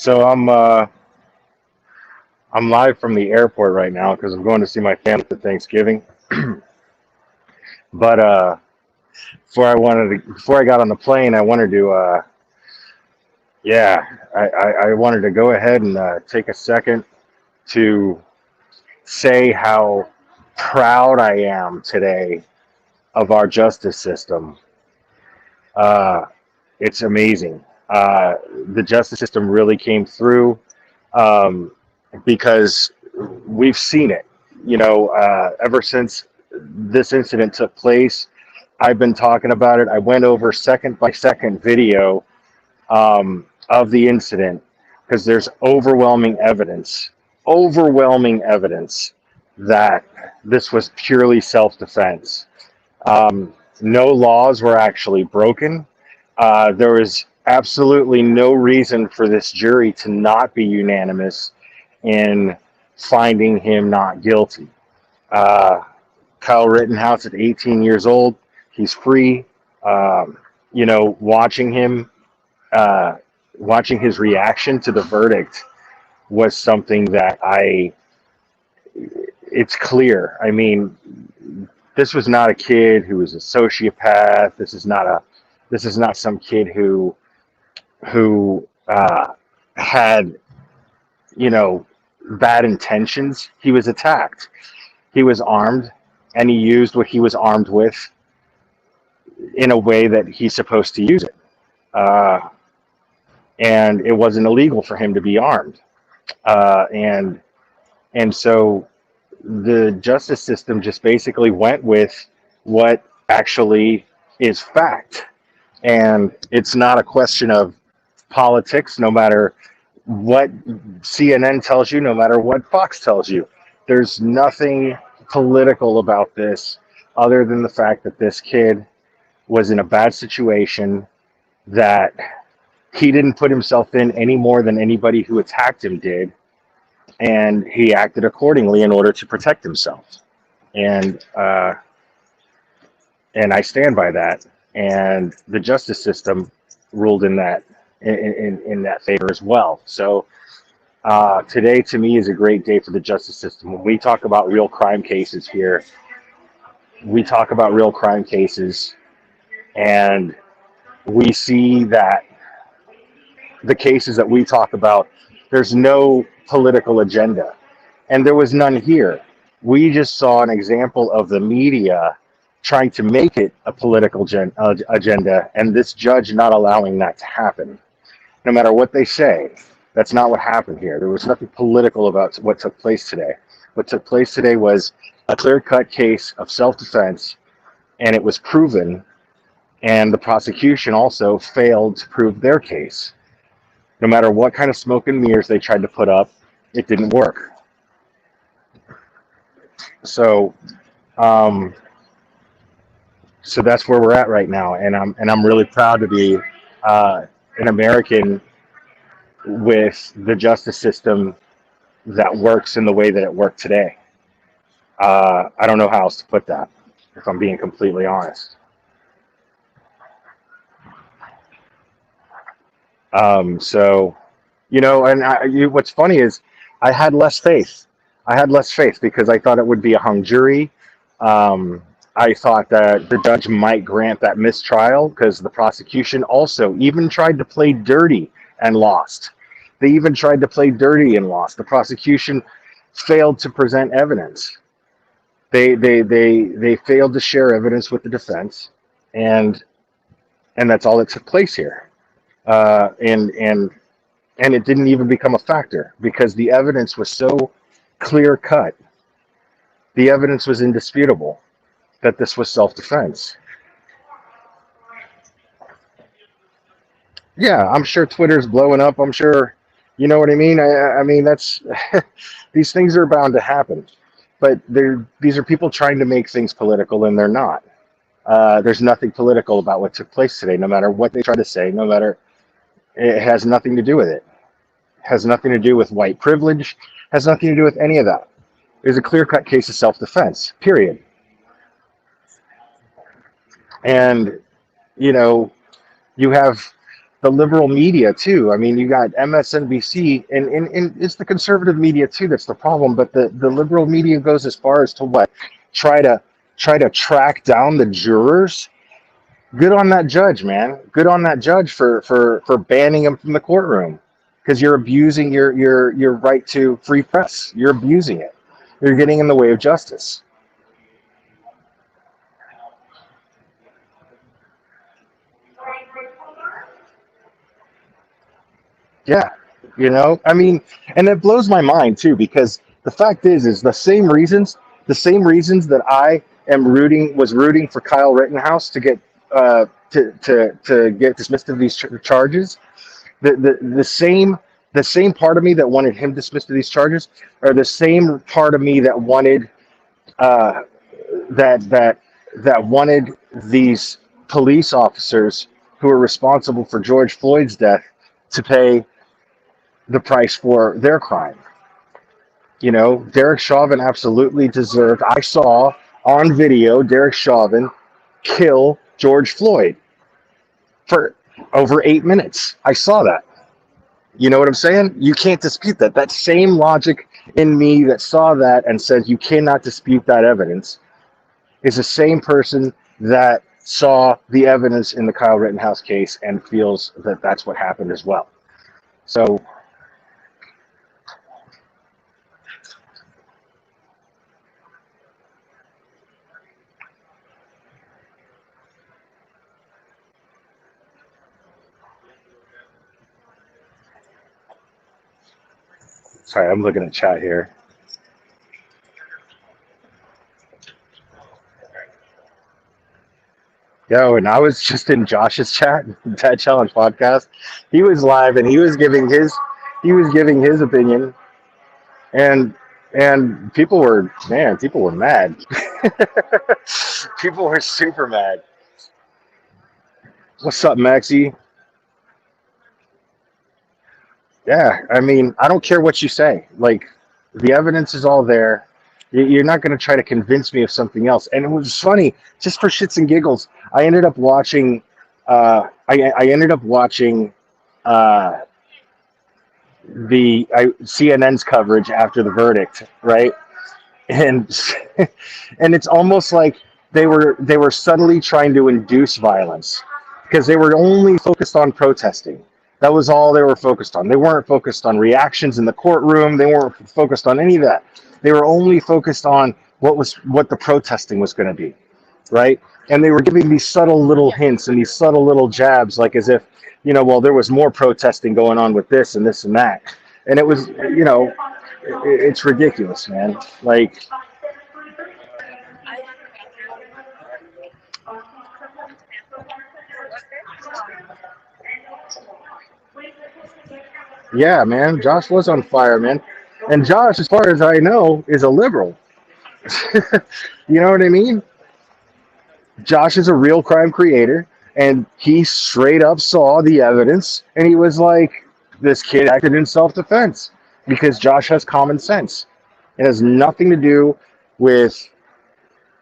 So I'm live from the airport right now because I'm going to see my family for Thanksgiving. But before I got on the plane, I wanted to yeah, I wanted to go ahead and take a second to say how proud I am today of our justice system. Uh, it's amazing. The justice system really came through um, because we've seen it. Ever since this incident took place, I've been talking about it. I went over second by second video of the incident because there's overwhelming evidence that this was purely self-defense. No laws were actually broken. There was absolutely no reason for this jury to not be unanimous in finding him not guilty. Uh, Kyle Rittenhouse at 18 years old, he's free. Um, watching him, uh, watching his reaction to the verdict was something that it's clear. I mean, this was not a kid who was a sociopath. This is not some kid who had, you know, bad intentions. He was attacked. He was armed, and he used what he was armed with in a way that he's supposed to use it. Uh, and it wasn't illegal for him to be armed. And so the justice system just basically went with what actually is fact. And it's not a question of politics, no matter what CNN tells you, no matter what Fox tells you. There's nothing political about this other than the fact that this kid was in a bad situation that he didn't put himself in any more than anybody who attacked him did. And he acted accordingly in order to protect himself. And I stand by that. And the justice system ruled in that favor as well. So today, to me, is a great day for the justice system. When we talk about real crime cases here, we talk about real crime cases, and we see that the cases that we talk about, there's no political agenda, and there was none here. We just saw an example of the media trying to make it a political agenda, and this judge not allowing that to happen. No matter what they say, that's not what happened here. There was nothing political about what took place today. What took place today was a clear-cut case of self-defense, and it was proven, and the prosecution also failed to prove their case. No matter what kind of smoke and mirrors they tried to put up, it didn't work. So, so that's where we're at right now, and I'm really proud to be an American with the justice system that works in the way that it worked today. I don't know how else to put that, if I'm being completely honest. So, what's funny is I had less faith. I had less faith because I thought it would be a hung jury. I thought that the judge might grant that mistrial because the prosecution also even tried to play dirty and lost. They even tried to play dirty and lost. The prosecution failed to present evidence. They failed to share evidence with the defense, and that's all that took place here. And it didn't even become a factor because the evidence was so clear cut. The evidence was indisputable that this was self-defense. Yeah, I'm sure Twitter's blowing up. I'm sure, you know what I mean? I mean, that's these things are bound to happen. But these are people trying to make things political, and they're not. There's nothing political about what took place today, no matter what they try to say, no matter, it has nothing to do with it. It has nothing to do with white privilege, has nothing to do with any of that. It was a clear-cut case of self-defense, period. And, you have the liberal media too. I mean, you got MSNBC, and it's the conservative media too that's the problem. But the liberal media goes as far as to what, try to try to track down the jurors. Good on that judge, man. Good on that judge for banning him from the courtroom, because you're abusing your right to free press. You're abusing it. You're getting in the way of justice. Yeah, I mean, and it blows my mind too, because the fact is the same reasons that I was rooting for Kyle Rittenhouse to get to get dismissed of these charges. The same part of me that wanted him dismissed of these charges are the same part of me that wanted uh, that wanted these police officers who are responsible for George Floyd's death to pay the price for their crime. Derek Chauvin absolutely deserved. I saw on video Derek Chauvin kill George Floyd for over 8 minutes. I saw that. You know what I'm saying? You can't dispute that. That same logic in me that saw that and said you cannot dispute that evidence is the same person that saw the evidence in the Kyle Rittenhouse case and feels that that's what happened as well. So, sorry, I'm looking at chat here. Yo, and I was just in Josh's chat, Dad Challenge podcast. He was live and he was giving his opinion, and people were mad. People were super mad. What's up, Maxie? Yeah, I mean, I don't care what you say. Like, the evidence is all there. You're not going to try to convince me of something else. And it was funny, just for shits and giggles. I ended up watching. I ended up watching uh, CNN's coverage after the verdict, right? And and it's almost like they were subtly trying to induce violence, because they were only focused on protesting. That was all they were focused on. They weren't focused on reactions in the courtroom. They weren't focused on any of that. They were only focused on what the protesting was going to be, right? And they were giving these subtle little hints and these subtle little jabs, like as if, well, there was more protesting going on with this and this and that. And it was, it's ridiculous, man. Like, yeah, man, Josh was on fire, man. And Josh, as far as I know, is a liberal. You know what I mean? Josh is a real crime creator, and he straight up saw the evidence, and he was like, "This kid acted in self-defense," because Josh has common sense. It has nothing to do with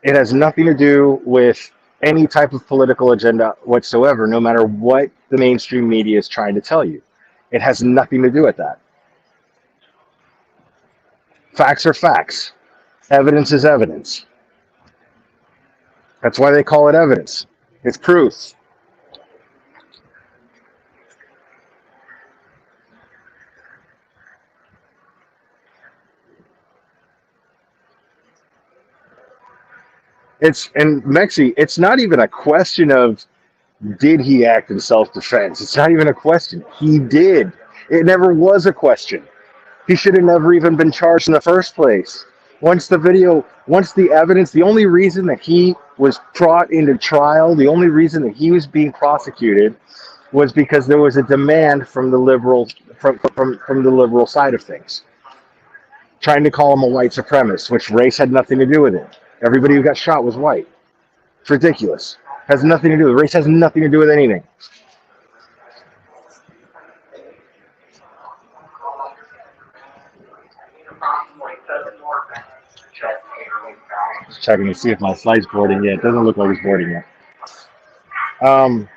it has nothing to do with any type of political agenda whatsoever, no matter what the mainstream media is trying to tell you. It has nothing to do with that. Facts are facts. Evidence is evidence. That's why they call it evidence. It's proof. And Mexi, it's not even a question of did he act in self-defense. It's not even a question. He did. It never was a question. He should have never even been charged in the first place. Once the evidence, the only reason that he was brought into trial, the only reason that he was being prosecuted was because there was a demand from the liberal side of things, trying to call him a white supremacist, which race had nothing to do with it. Everybody who got shot was white. It's ridiculous. Has nothing to do with race. Has nothing to do with anything. Just checking to see if my flight's boarding yet. It doesn't look like it's boarding yet. Um,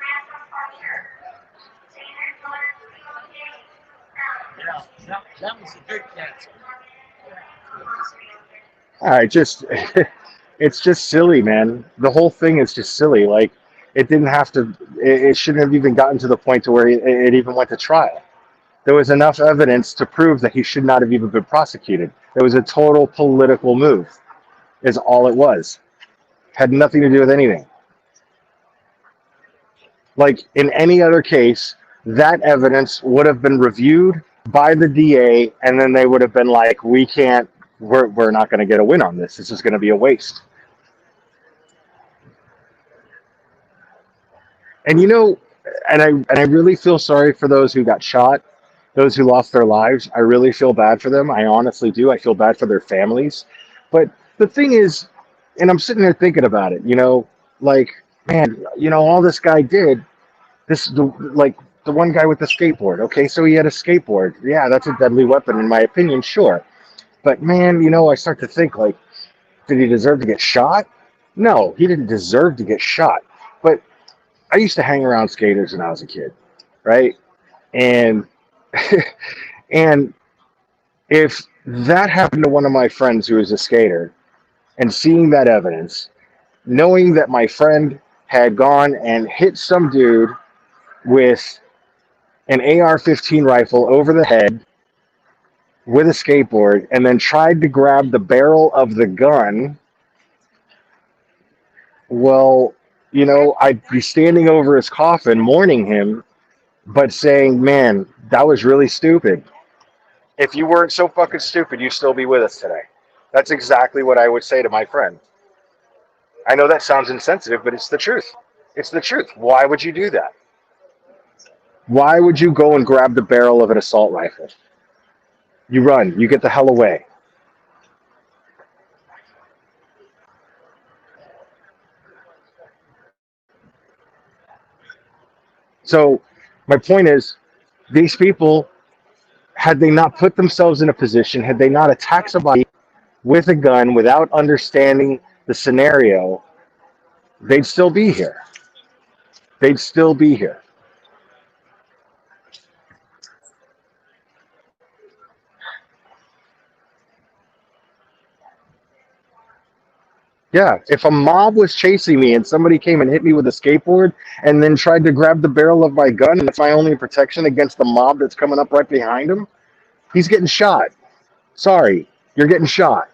I just it's just silly, man. The whole thing is just silly. Like it didn't have to. It shouldn't have even gotten to the point to where it even went to trial. There was enough evidence to prove that he should not have even been prosecuted. It was a total political move. Is all it was. Had nothing to do with anything. Like in any other case, that evidence would have been reviewed by the DA, and then they would have been like, "We can't. We're not going to get a win on this. This is going to be a waste." And I really feel sorry for those who got shot, those who lost their lives. I really feel bad for them. I honestly do. I feel bad for their families. But the thing is, and I'm sitting there thinking about it, like, man, all this guy did, like the one guy with the skateboard. Okay, so he had a skateboard. Yeah, that's a deadly weapon in my opinion, sure. But man, I start to think like, did he deserve to get shot? No, he didn't deserve to get shot. But I used to hang around skaters when I was a kid, right? And and if that happened to one of my friends who was a skater, and seeing that evidence, knowing that my friend had gone and hit some dude with an AR-15 rifle over the head with a skateboard, and then tried to grab the barrel of the gun, well, I'd be standing over his coffin mourning him, but saying, man, that was really stupid. If you weren't so fucking stupid, you'd still be with us today. That's exactly what I would say to my friend. I know that sounds insensitive, but it's the truth. It's the truth. Why would you do that? Why would you go and grab the barrel of an assault rifle? You run. You get the hell away. So my point is, these people, had they not put themselves in a position, had they not attacked somebody with a gun without understanding the scenario, they'd still be here. They'd still be here. Yeah, if a mob was chasing me and somebody came and hit me with a skateboard and then tried to grab the barrel of my gun, and that's my only protection against the mob that's coming up right behind him, he's getting shot. Sorry, you're getting shot.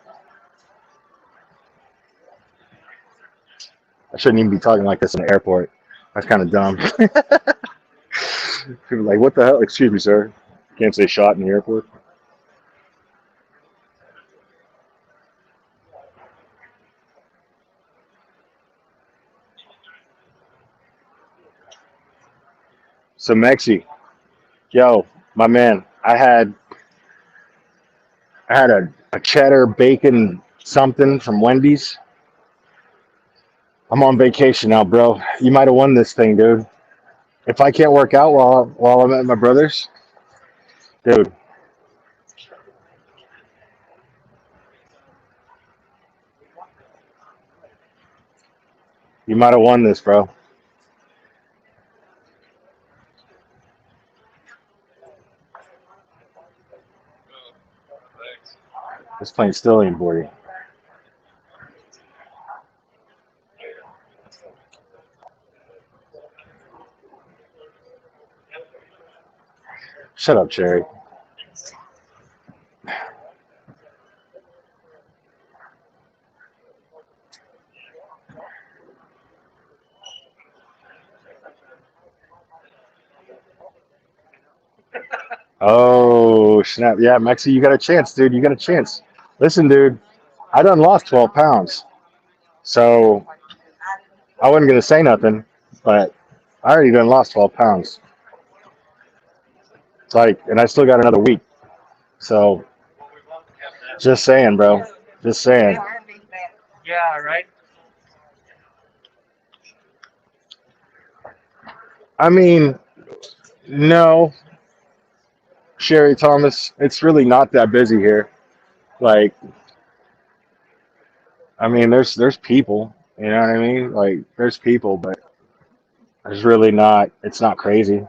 I shouldn't even be talking like this in the airport. That's kind of dumb. People are like, what the hell? Excuse me, sir. Can't say shot in the airport. So Mexi, yo, my man, I had a cheddar bacon something from Wendy's. I'm on vacation now, bro. You might have won this thing, dude. If I can't work out while I'm at my brother's, dude, you might have won this, bro. This plane still ain't boarding. Shut up, Cherry. Oh, snap. Yeah, Mexi, you got a chance, dude. You got a chance. Listen, dude, I done lost 12 pounds. So I wasn't going to say nothing, but I already done lost 12 pounds. It's like, and I still got another week. So just saying, bro. Just saying. I mean, no, Sherry Thomas, it's really not that busy here. Like, I mean, there's people, you know what I mean? Like, there's people, but there's really not. It's not crazy.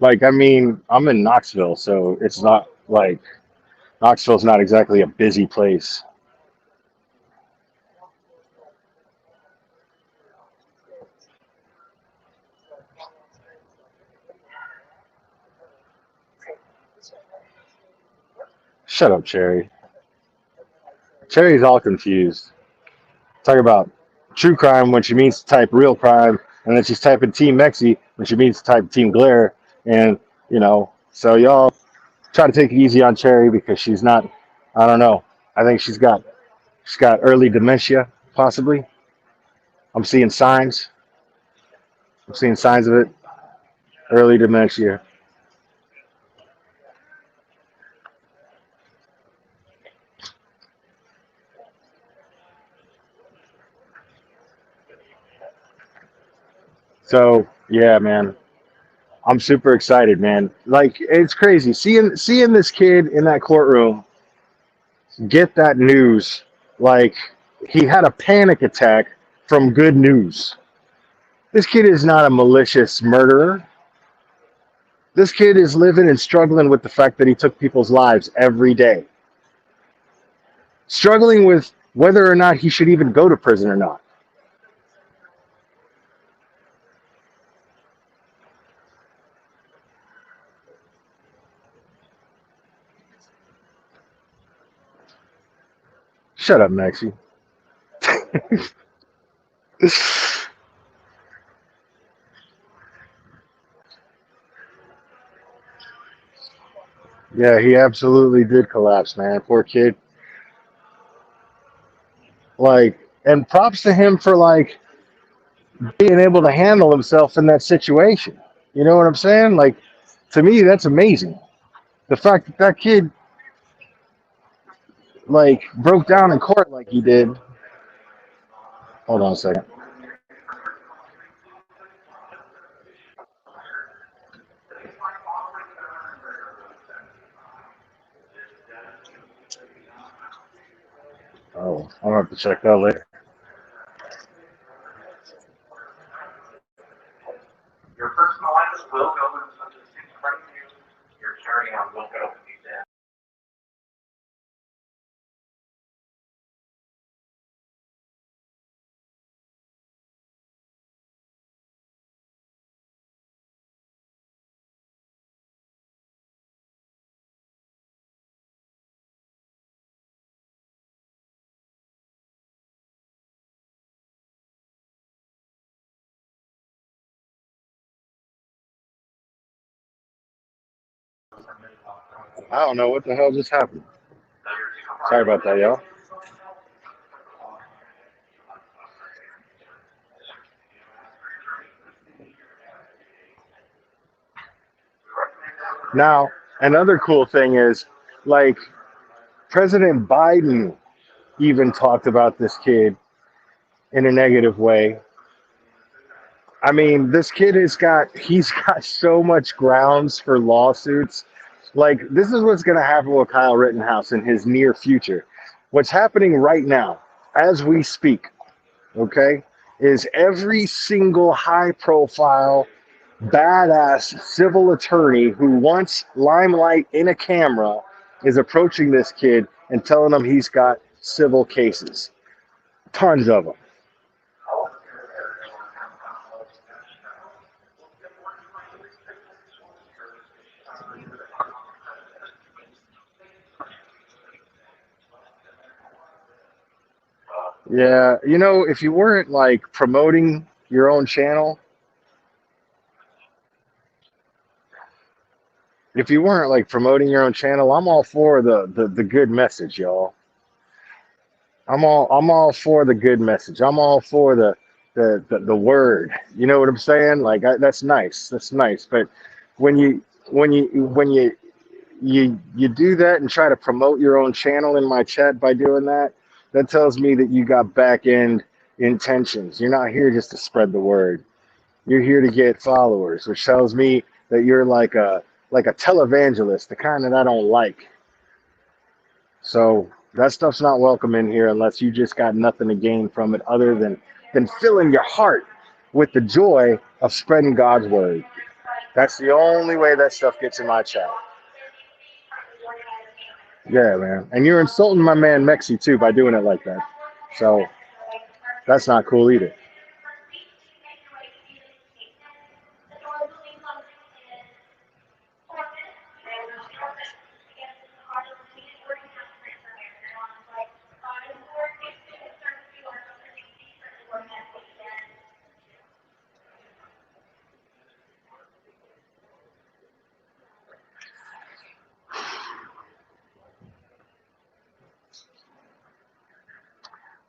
Like, I mean, I'm in Knoxville, so it's not like Knoxville's not exactly a busy place. Shut up, Cherry. Cherry's all confused. Talk about true crime when she means to type real crime, and then she's typing Team Mexi when she means to type Team Glare. And, so y'all try to take it easy on Cherry because she's not, I don't know. I think she's got early dementia, possibly. I'm seeing signs. I'm seeing signs of it. Early dementia. So yeah, man, I'm super excited, man. Like it's crazy seeing this kid in that courtroom get that news. Like he had a panic attack from good news. This kid is not a malicious murderer. This kid is living and struggling with the fact that he took people's lives every day. Struggling with whether or not he should even go to prison or not. Shut up, Maxie. Yeah, he absolutely did collapse, man. Poor kid. Like, and props to him for like being able to handle himself in that situation. You know what I'm saying? Like, to me, that's amazing. The fact that that kid like broke down in court like he did. Hold on a second. Oh, I'll have to check that later. I don't know what the hell just happened. Sorry about that, y'all. Now, another cool thing is like President Biden even talked about this kid in a negative way. I mean, this kid he's got so much grounds for lawsuits. Like, this is what's going to happen with Kyle Rittenhouse in his near future. What's happening right now, as we speak, okay, is every single high profile, badass civil attorney who wants limelight in a camera is approaching this kid and telling him he's got civil cases. Tons of them. Yeah, if you weren't like promoting your own channel, if you weren't like promoting your own channel, I'm all for the good message, y'all. I'm all for the good message. I'm all for the word. You know what I'm saying? Like that's nice. That's nice. But when you do that and try to promote your own channel in my chat by doing that, that tells me that you got back end intentions. You're not here just to spread the word. You're here to get followers, which tells me that you're like a televangelist, the kind that I don't like. So that stuff's not welcome in here unless you just got nothing to gain from it other than filling your heart with the joy of spreading God's word. That's the only way that stuff gets in my chat. Yeah, man. And you're insulting my man Mexi too by doing it like that. So that's not cool either.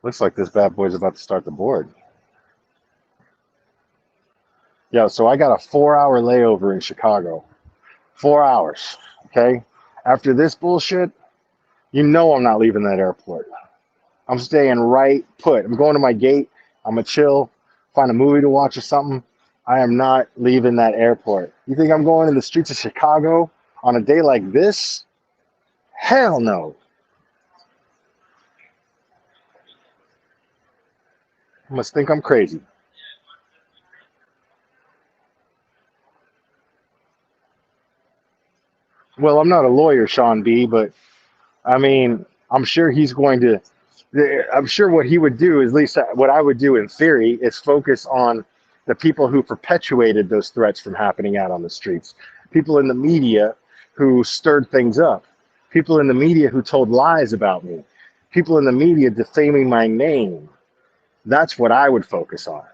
Looks like this bad boy's about to start the board. Yeah, so I got a 4 hour layover in Chicago. 4 hours. Okay. After this bullshit, you know I'm not leaving that airport. I'm staying right put. I'm going to my gate. I'm gonna chill, find a movie to watch or something. I am not leaving that airport. You think I'm going in the streets of Chicago on a day like this? Hell no. You must think I'm crazy. Well, I'm not a lawyer, Sean B, but I mean, I'm sure he's going to. I'm sure what he would do, at least what I would do in theory, is focus on the people who perpetuated those threats from happening out on the streets. People in the media who stirred things up. People in the media who told lies about me. People in the media defaming my name. That's what I would focus on.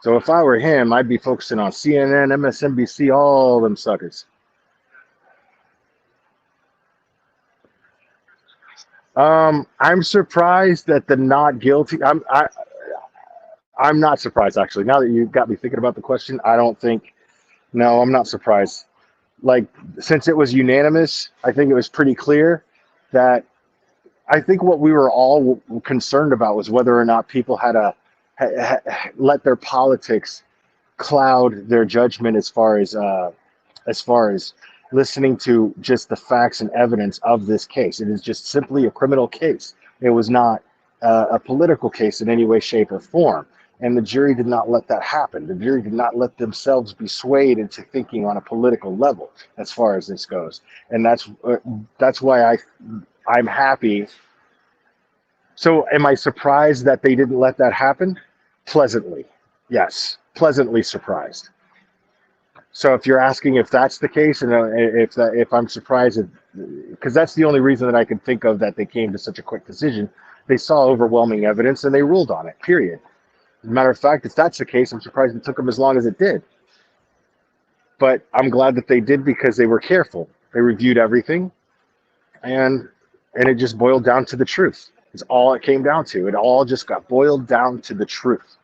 So if I were him, I'd be focusing on CNN, MSNBC, all them suckers. I'm surprised that the not guilty. I'm not surprised actually. Now that you've got me thinking about the question, I don't think. No, I'm not surprised. Like since it was unanimous, I think it was pretty clear that I think what we were all concerned about was whether or not people had let their politics cloud their judgment as far as listening to just the facts and evidence of this case. It is just simply a criminal case. It was not a political case in any way, shape, or form. And the jury did not let that happen. The jury did not let themselves be swayed into thinking on a political level as far as this goes. And that's why I'm happy. So am I surprised that they didn't let that happen? Pleasantly. Yes, pleasantly surprised. So if you're asking if that's the case, and if I'm surprised, because that's the only reason that I could think of that they came to such a quick decision. They saw overwhelming evidence and they ruled on it. Period. As a matter of fact, if that's the case, I'm surprised it took them as long as it did. But I'm glad that they did because they were careful. They reviewed everything, and it just boiled down to the truth. It's all it came down to. It all just got boiled down to the truth.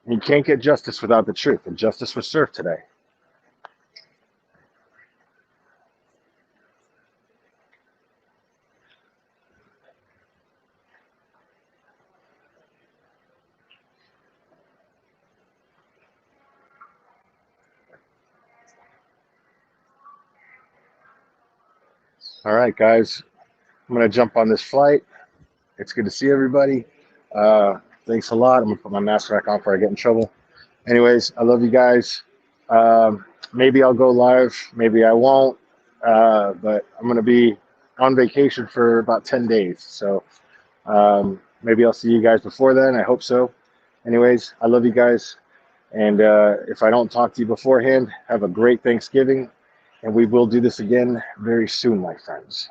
You can't get justice without the truth, and justice was served today. All right, guys, I'm going to jump on this flight. It's good to see everybody. Thanks a lot. I'm going to put my mask back on before I get in trouble. Anyways, I love you guys. Maybe I'll go live. Maybe I won't. But I'm going to be on vacation for about 10 days. So maybe I'll see you guys before then. I hope so. Anyways, I love you guys. And if I don't talk to you beforehand, have a great Thanksgiving. And we will do this again very soon, my friends.